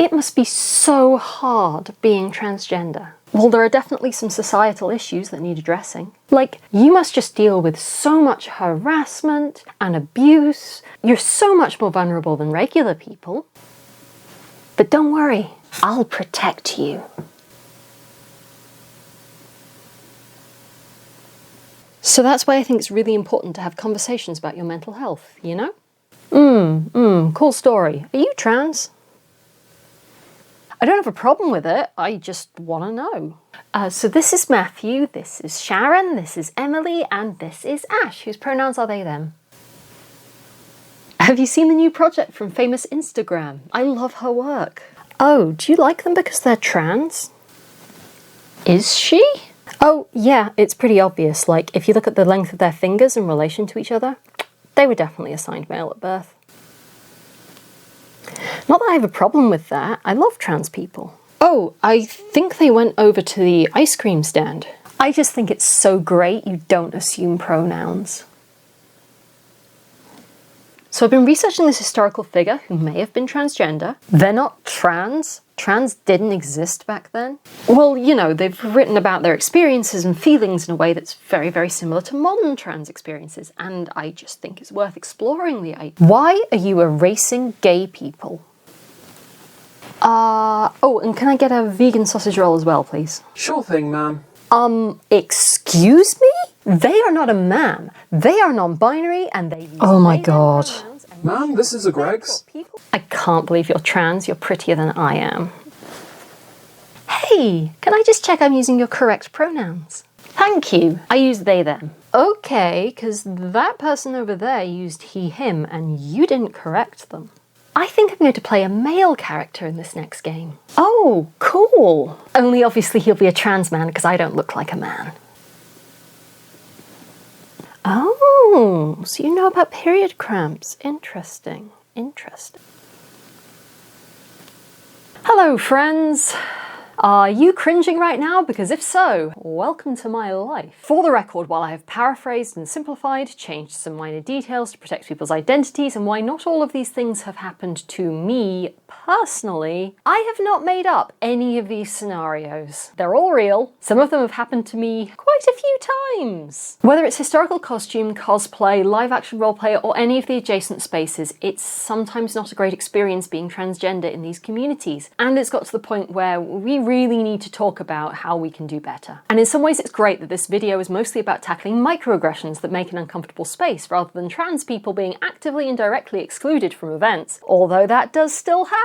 It must be so hard being transgender. Well, there are definitely some societal issues that need addressing. Like, you must just deal with so much harassment and abuse. You're so much more vulnerable than regular people. But don't worry, I'll protect you. So that's why I think it's really important to have conversations about your mental health, you know? Cool story. Are you trans? I don't have a problem with it, I just want to know. So this is Matthew, this is Sharon, this is Emily, and this is Ash, whose pronouns are they, them. Have you seen the new project from famous Instagram? I love her work. Oh, do you like them because they're trans? Is she? Oh, yeah, it's pretty obvious. Like, if you look at the length of their fingers in relation to each other, they were definitely assigned male at birth. Not that I have a problem with that. I love trans people. Oh, I think they went over to the ice cream stand. I just think it's so great you don't assume pronouns. So I've been researching this historical figure who may have been transgender. They're not trans. Trans didn't exist back then. Well, you know, they've written about their experiences and feelings in a way that's very, very similar to modern trans experiences, and I just think it's worth exploring the idea. Why are you erasing gay people? Oh, and can I get a vegan sausage roll as well, please? Sure thing, ma'am. Excuse me? They are not a man. They are non-binary and they use oh my god. Ma'am, this is a Greg's. I can't believe you're trans. You're prettier than I am. Hey, can I just check I'm using your correct pronouns? Thank you. I use they, them. Okay, because that person over there used he, him, and you didn't correct them. I think I'm going to play a male character in this next game. Oh, cool. Only obviously he'll be a trans man because I don't look like a man. Oh, so you know about period cramps. Interesting, interesting. Hello, friends. Are you cringing right now? Because if so, welcome to my life. For the record, while I have paraphrased and simplified, changed some minor details to protect people's identities, and why not all of these things have happened to me personally, I have not made up any of these scenarios. They're all real. Some of them have happened to me quite a few times. Whether it's historical costume, cosplay, live action roleplay, or any of the adjacent spaces, it's sometimes not a great experience being transgender in these communities. And it's got to the point where we really need to talk about how we can do better. And in some ways it's great that this video is mostly about tackling microaggressions that make an uncomfortable space, rather than trans people being actively and directly excluded from events. Although that does still happen.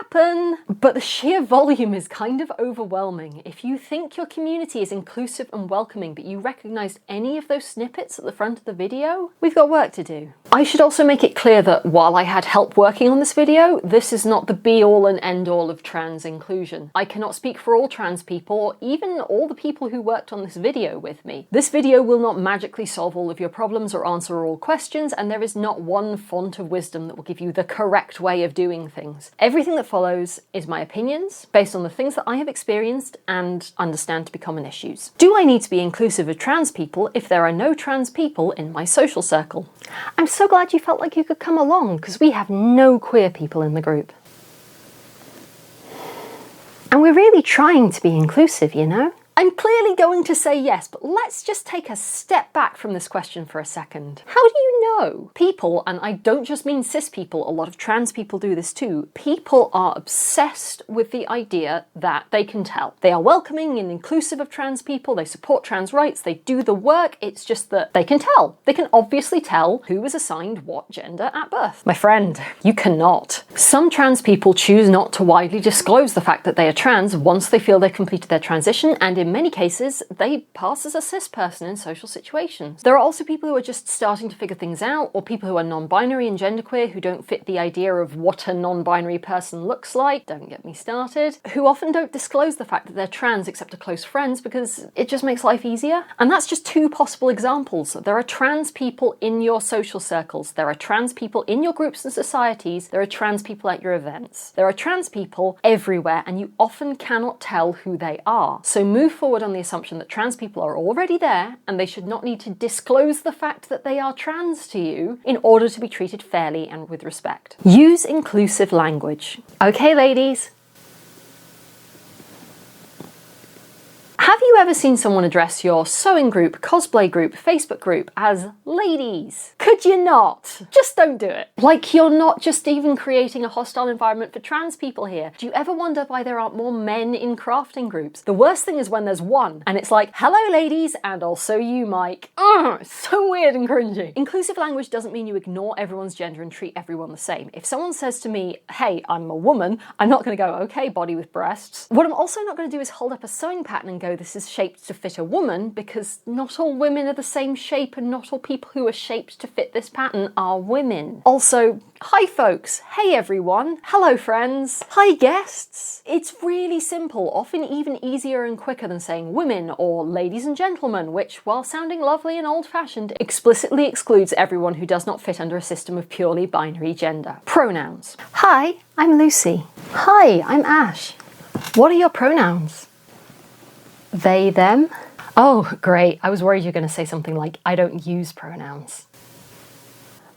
But the sheer volume is kind of overwhelming. If you think your community is inclusive and welcoming, but you recognised any of those snippets at the front of the video, we've got work to do. I should also make it clear that while I had help working on this video, this is not the be-all and end-all of trans inclusion. I cannot speak for all trans people, or even all the people who worked on this video with me. This video will not magically solve all of your problems or answer all questions, and there is not one font of wisdom that will give you the correct way of doing things. Everything that follows is my opinions, based on the things that I have experienced and understand to be common issues. Do I need to be inclusive of trans people if there are no trans people in my social circle? I'm so glad you felt like you could come along, because we have no queer people in the group. And we're really trying to be inclusive, you know? I'm clearly going to say yes, but let's just take a step back from this question for a second. How do you know? People, and I don't just mean cis people, a lot of trans people do this too, people are obsessed with the idea that they can tell. They are welcoming and inclusive of trans people, they support trans rights, they do the work, it's just that they can tell. They can obviously tell who was assigned what gender at birth. My friend, you cannot. Some trans people choose not to widely disclose the fact that they are trans once they feel they've completed their transition, and in many cases, they pass as a cis person in social situations. There are also people who are just starting to figure things out, or people who are non-binary and genderqueer who don't fit the idea of what a non-binary person looks like, don't get me started, who often don't disclose the fact that they're trans except to close friends because it just makes life easier. And that's just two possible examples. There are trans people in your social circles, there are trans people in your groups and societies, there are trans people at your events. There are trans people everywhere, and you often cannot tell who they are. So move forward on the assumption that trans people are already there and they should not need to disclose the fact that they are trans to you in order to be treated fairly and with respect. Use inclusive language. Okay, ladies, Have you ever seen someone address your sewing group, cosplay group, Facebook group as ladies? Could you not? Just don't do it. Like you're not just even creating a hostile environment for trans people here. Do you ever wonder why there aren't more men in crafting groups? The worst thing is when there's one and it's like, hello ladies, and also you, Mike. It's so weird and cringy. Inclusive language doesn't mean you ignore everyone's gender and treat everyone the same. If someone says to me, hey, I'm a woman, I'm not going to go, okay, body with breasts. What I'm also not going to do is hold up a sewing pattern and go, this is shaped to fit a woman, because not all women are the same shape and not all people who are shaped to fit this pattern are women. Also, hi folks, hey everyone, hello friends, hi guests. It's really simple, often even easier and quicker than saying women or ladies and gentlemen, which, while sounding lovely and old-fashioned, explicitly excludes everyone who does not fit under a system of purely binary gender. Pronouns. Hi, I'm Lucy. Hi, I'm Ash. What are your pronouns? They, them? Oh, great. I was worried you were going to say something like, I don't use pronouns.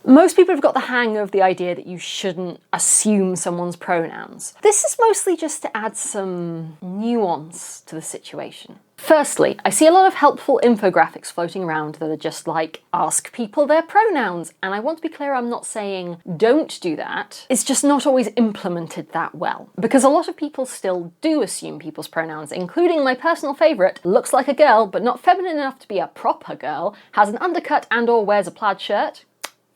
Most people have got the hang of the idea that you shouldn't assume someone's pronouns. This is mostly just to add some nuance to the situation. Firstly, I see a lot of helpful infographics floating around that are just like, ask people their pronouns. And I want to be clear, I'm not saying don't do that. It's just not always implemented that well. Because a lot of people still do assume people's pronouns, including my personal favourite, looks like a girl but not feminine enough to be a proper girl, has an undercut and or wears a plaid shirt.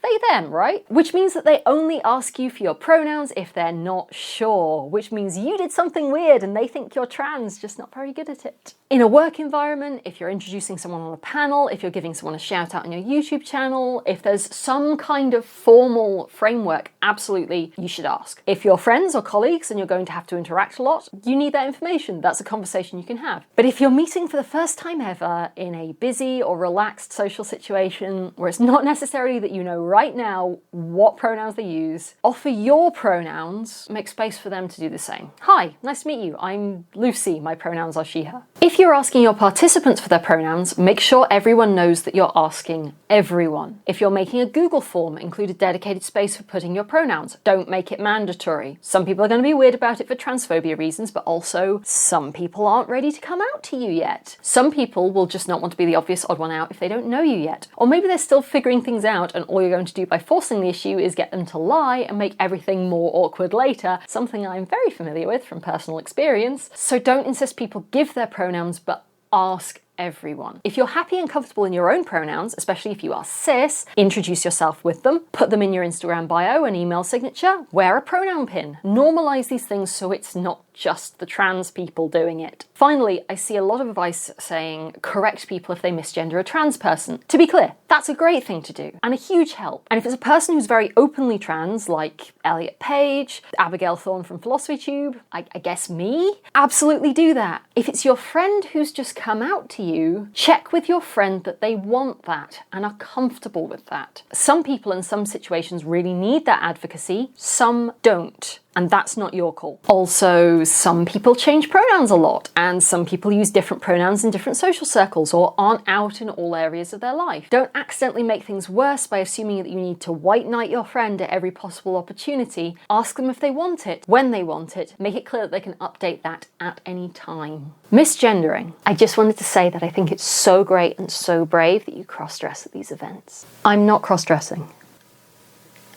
They, them, right? Which means that they only ask you for your pronouns if they're not sure, which means you did something weird and they think you're trans, just not very good at it. In a work environment, if you're introducing someone on a panel, if you're giving someone a shout out on your YouTube channel, if there's some kind of formal framework, absolutely you should ask. If you're friends or colleagues and you're going to have to interact a lot, you need that information. That's a conversation you can have. But if you're meeting for the first time ever in a busy or relaxed social situation where it's not necessarily that you know right now what pronouns they use, offer your pronouns, make space for them to do the same. Hi, nice to meet you. I'm Lucy. My pronouns are she, her. If you're asking your participants for their pronouns, make sure everyone knows that you're asking everyone. If you're making a Google form, include a dedicated space for putting your pronouns. Don't make it mandatory. Some people are going to be weird about it for transphobia reasons, but also some people aren't ready to come out to you yet. Some people will just not want to be the obvious odd one out if they don't know you yet. Or maybe they're still figuring things out and all you're going to do by forcing the issue is get them to lie and make everything more awkward later, something I'm very familiar with from personal experience. So don't insist people give their pronouns, but ask everyone. If you're happy and comfortable in your own pronouns, especially if you are cis, introduce yourself with them, put them in your Instagram bio and email signature, wear a pronoun pin. Normalize these things so it's not just the trans people doing it. Finally, I see a lot of advice saying correct people if they misgender a trans person. To be clear, that's a great thing to do and a huge help. And if it's a person who's very openly trans, like Elliot Page, Abigail Thorne from Philosophy Tube, I guess me, absolutely do that. If it's your friend who's just come out to you, check with your friend that they want that and are comfortable with that. Some people in some situations really need that advocacy, some don't. And that's not your call. Also, some people change pronouns a lot, and some people use different pronouns in different social circles or aren't out in all areas of their life. Don't accidentally make things worse by assuming that you need to white knight your friend at every possible opportunity. Ask them if they want it, when they want it. Make it clear that they can update that at any time. Misgendering. I just wanted to say that I think it's so great and so brave that you cross-dress at these events. I'm not cross-dressing.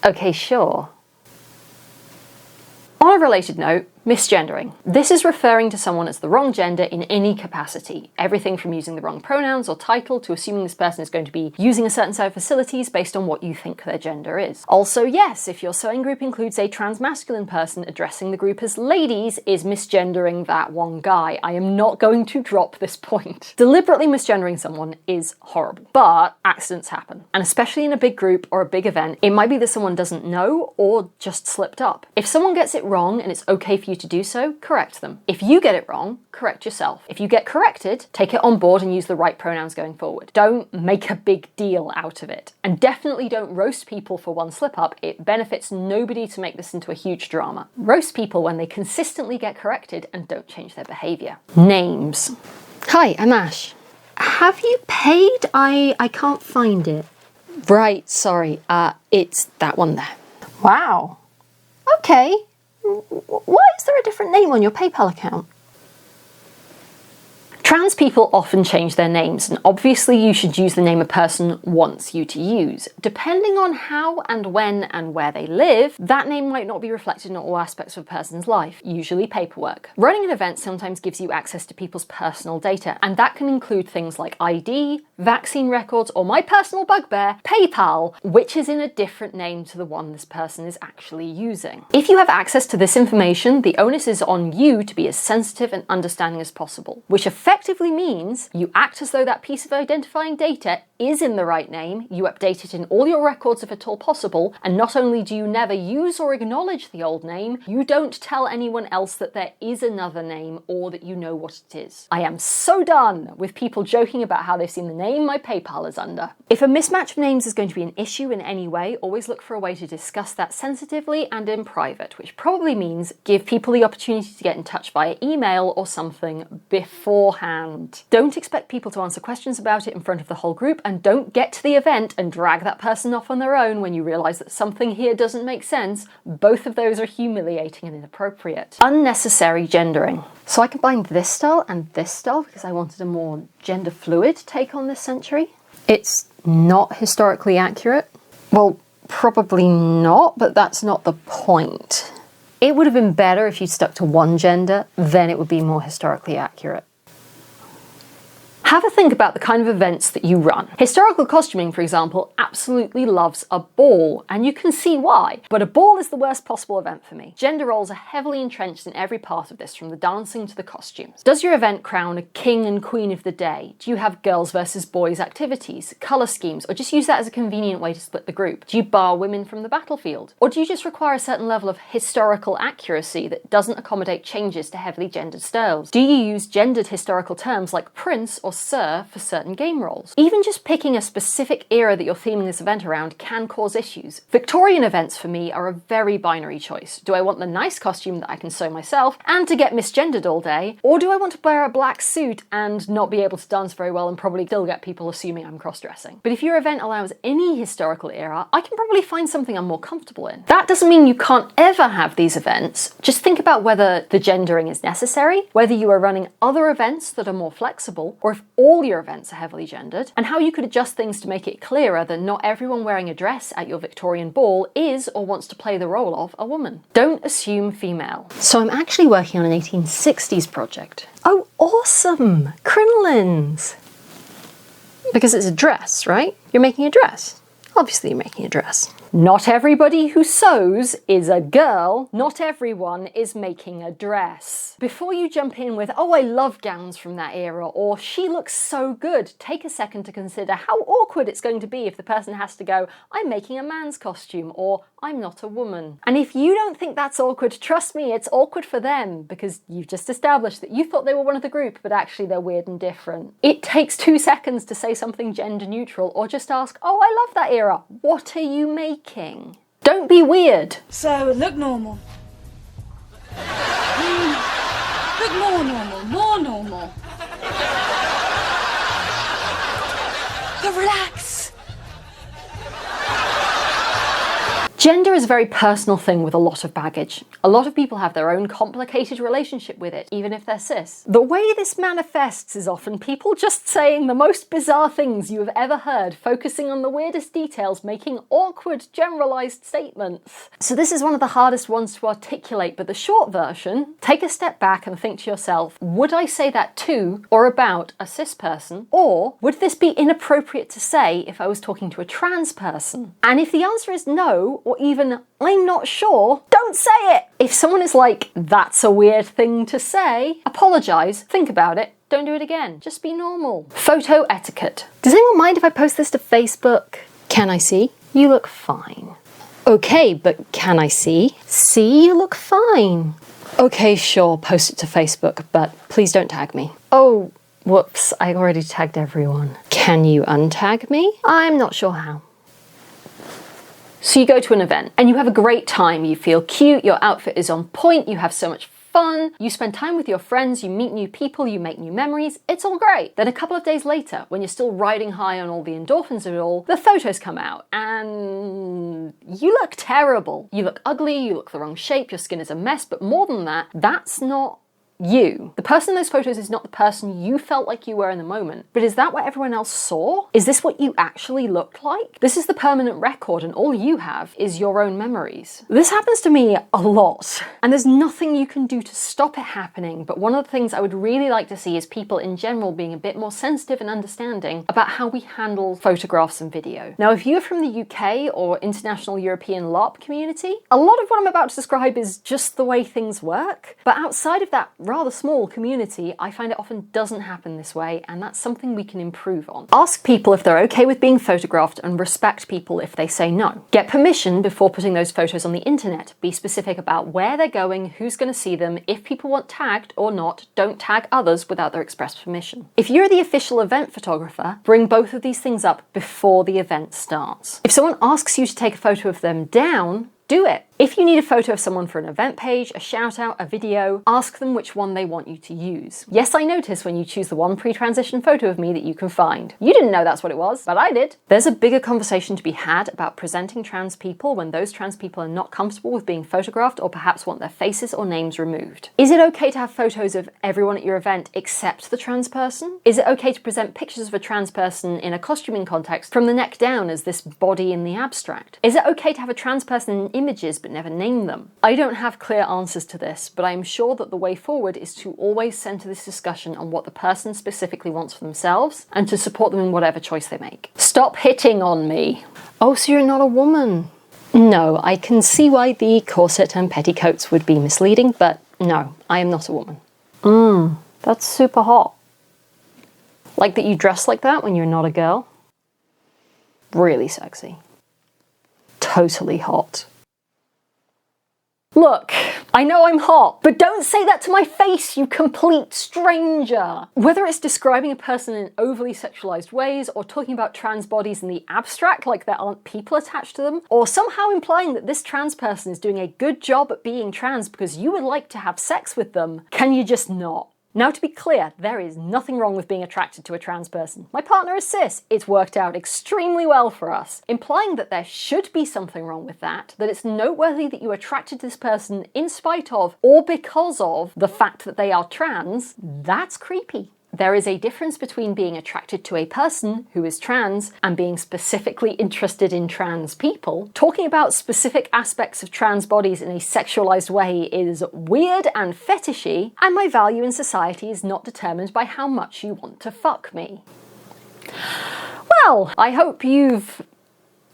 Okay, sure. On a related note, misgendering. This is referring to someone as the wrong gender in any capacity. Everything from using the wrong pronouns or title to assuming this person is going to be using a certain set of facilities based on what you think their gender is. Also, yes, if your sewing group includes a transmasculine person, addressing the group as ladies is misgendering that one guy. I am not going to drop this point. Deliberately misgendering someone is horrible, but accidents happen. And especially in a big group or a big event, it might be that someone doesn't know or just slipped up. If someone gets it wrong and it's okay for you to do so, correct them. If you get it wrong, correct yourself. If you get corrected, take it on board and use the right pronouns going forward. Don't make a big deal out of it. And definitely don't roast people for one slip up. It benefits nobody to make this into a huge drama. Roast people when they consistently get corrected and don't change their behavior. Names. Hi, I'm Ash. Have you paid? I can't find it. Right, sorry. It's that one there. Wow. Okay. Why is there a different name on your PayPal account? Trans people often change their names, and obviously you should use the name a person wants you to use. Depending on how and when and where they live, that name might not be reflected in all aspects of a person's life, usually paperwork. Running an event sometimes gives you access to people's personal data, and that can include things like ID, vaccine records, or my personal bugbear, PayPal, which is in a different name to the one this person is actually using. If you have access to this information, the onus is on you to be as sensitive and understanding as possible, which effectively means you act as though that piece of identifying data is in the right name, you update it in all your records if at all possible, and not only do you never use or acknowledge the old name, you don't tell anyone else that there is another name or that you know what it is. I am so done with people joking about how they've seen the name my PayPal is under. If a mismatch of names is going to be an issue in any way, always look for a way to discuss that sensitively and in private, which probably means give people the opportunity to get in touch via email or something beforehand. Don't expect people to answer questions about it in front of the whole group, and don't get to the event and drag that person off on their own when you realise that something here doesn't make sense. Both of those are humiliating and inappropriate. Unnecessary gendering. So I combined this style and this style because I wanted a more gender fluid take on this century. It's not historically accurate. Well, probably not, but that's not the point. It would have been better if you stuck to one gender, then it would be more historically accurate. Have a think about the kind of events that you run. Historical costuming, for example, absolutely loves a ball, and you can see why. But a ball is the worst possible event for me. Gender roles are heavily entrenched in every part of this, from the dancing to the costumes. Does your event crown a king and queen of the day? Do you have girls versus boys activities, colour schemes, or just use that as a convenient way to split the group? Do you bar women from the battlefield? Or do you just require a certain level of historical accuracy that doesn't accommodate changes to heavily gendered styles? Do you use gendered historical terms like prince or sir for certain game roles? Even just picking a specific era that you're theming this event around can cause issues. Victorian events for me are a very binary choice. Do I want the nice costume that I can sew myself and to get misgendered all day? Or do I want to wear a black suit and not be able to dance very well and probably still get people assuming I'm cross-dressing? But if your event allows any historical era, I can probably find something I'm more comfortable in. That doesn't mean you can't ever have these events. Just think about whether the gendering is necessary, whether you are running other events that are more flexible, or if all your events are heavily gendered, and how you could adjust things to make it clearer that not everyone wearing a dress at your Victorian ball is or wants to play the role of a woman. Don't assume female. So I'm actually working on an 1860s project. Oh, awesome! Crinolines! Because it's a dress, right? You're making a dress. Obviously you're making a dress. Not everybody who sews is a girl. Not everyone is making a dress. Before you jump in with, oh, I love gowns from that era, or she looks so good, take a second to consider how awkward it's going to be if the person has to go, I'm making a man's costume, or I'm not a woman. And if you don't think that's awkward, trust me, it's awkward for them, because you've just established that you thought they were one of the group, but actually they're weird and different. It takes 2 seconds to say something gender neutral, or just ask, oh, I love that era. What are you making? Don't be weird. So look normal. Look more normal, more normal. But relax. Gender is a very personal thing with a lot of baggage. A lot of people have their own complicated relationship with it, even if they're cis. The way this manifests is often people just saying the most bizarre things you have ever heard, focusing on the weirdest details, making awkward generalized statements. So this is one of the hardest ones to articulate, but the short version, take a step back and think to yourself, would I say that to or about a cis person? Or would this be inappropriate to say if I was talking to a trans person? And if the answer is no, or even I'm not sure, don't say it! If someone is like, that's a weird thing to say, apologise, think about it, don't do it again. Just be normal. Photo etiquette. Does anyone mind if I post this to Facebook? Can I see? You look fine. Okay, but can I see? See, you look fine. Okay, sure, post it to Facebook, but please don't tag me. Oh, whoops, I already tagged everyone. Can you untag me? I'm not sure how. So you go to an event and you have a great time, you feel cute, your outfit is on point, you have so much fun, you spend time with your friends, you meet new people, you make new memories, it's all great. Then a couple of days later, when you're still riding high on all the endorphins of it all, the photos come out and you look terrible. You look ugly, you look the wrong shape, your skin is a mess, but more than that, that's not you. The person in those photos is not the person you felt like you were in the moment, but is that what everyone else saw? Is this what you actually looked like? This is the permanent record, and all you have is your own memories. This happens to me a lot, and there's nothing you can do to stop it happening, but one of the things I would really like to see is people in general being a bit more sensitive and understanding about how we handle photographs and video. Now, if you're from the UK or International European LARP community, a lot of what I'm about to describe is just the way things work, but outside of that rather small community, I find it often doesn't happen this way, and that's something we can improve on. Ask people if they're okay with being photographed and respect people if they say no. Get permission before putting those photos on the internet. Be specific about where they're going, who's going to see them. If people want tagged or not, don't tag others without their express permission. If you're the official event photographer, bring both of these things up before the event starts. If someone asks you to take a photo of them down, do it. If you need a photo of someone for an event page, a shout out, a video, ask them which one they want you to use. Yes, I noticed when you choose the one pre-transition photo of me that you can find. You didn't know that's what it was, but I did. There's a bigger conversation to be had about presenting trans people when those trans people are not comfortable with being photographed or perhaps want their faces or names removed. Is it okay to have photos of everyone at your event except the trans person? Is it okay to present pictures of a trans person in a costuming context from the neck down as this body in the abstract? Is it okay to have a trans person in images but never name them? I don't have clear answers to this, but I am sure that the way forward is to always center this discussion on what the person specifically wants for themselves and to support them in whatever choice they make. Stop hitting on me. Oh, so you're not a woman? No, I can see why the corset and petticoats would be misleading, but no, I am not a woman. That's super hot. Like that you dress like that when you're not a girl? Really sexy. Totally hot. Look, I know I'm hot, but don't say that to my face, you complete stranger! Whether it's describing a person in overly sexualized ways, or talking about trans bodies in the abstract like there aren't people attached to them, or somehow implying that this trans person is doing a good job at being trans because you would like to have sex with them, can you just not? Now, to be clear, there is nothing wrong with being attracted to a trans person. My partner is cis. It's worked out extremely well for us. Implying that there should be something wrong with that it's noteworthy that you are attracted to this person in spite of or because of the fact that they are trans, that's creepy. There is a difference between being attracted to a person who is trans and being specifically interested in trans people. Talking about specific aspects of trans bodies in a sexualized way is weird and fetishy, and my value in society is not determined by how much you want to fuck me. Well, I hope you've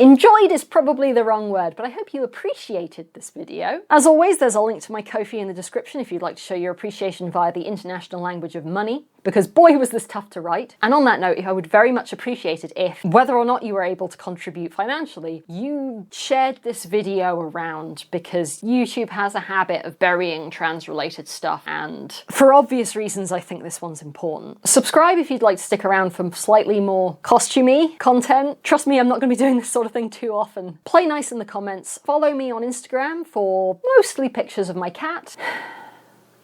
enjoyed is probably the wrong word, but I hope you appreciated this video. As always, there's a link to my Ko-fi in the description if you'd like to show your appreciation via the international language of money, because boy was this tough to write. And on that note, I would very much appreciate it if, whether or not you were able to contribute financially, you shared this video around, because YouTube has a habit of burying trans-related stuff, and for obvious reasons I think this one's important. Subscribe if you'd like to stick around for slightly more costumey content. Trust me, I'm not going to be doing this sort of thing too often. Play nice in the comments. Follow me on Instagram for mostly pictures of my cat.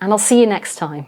And I'll see you next time.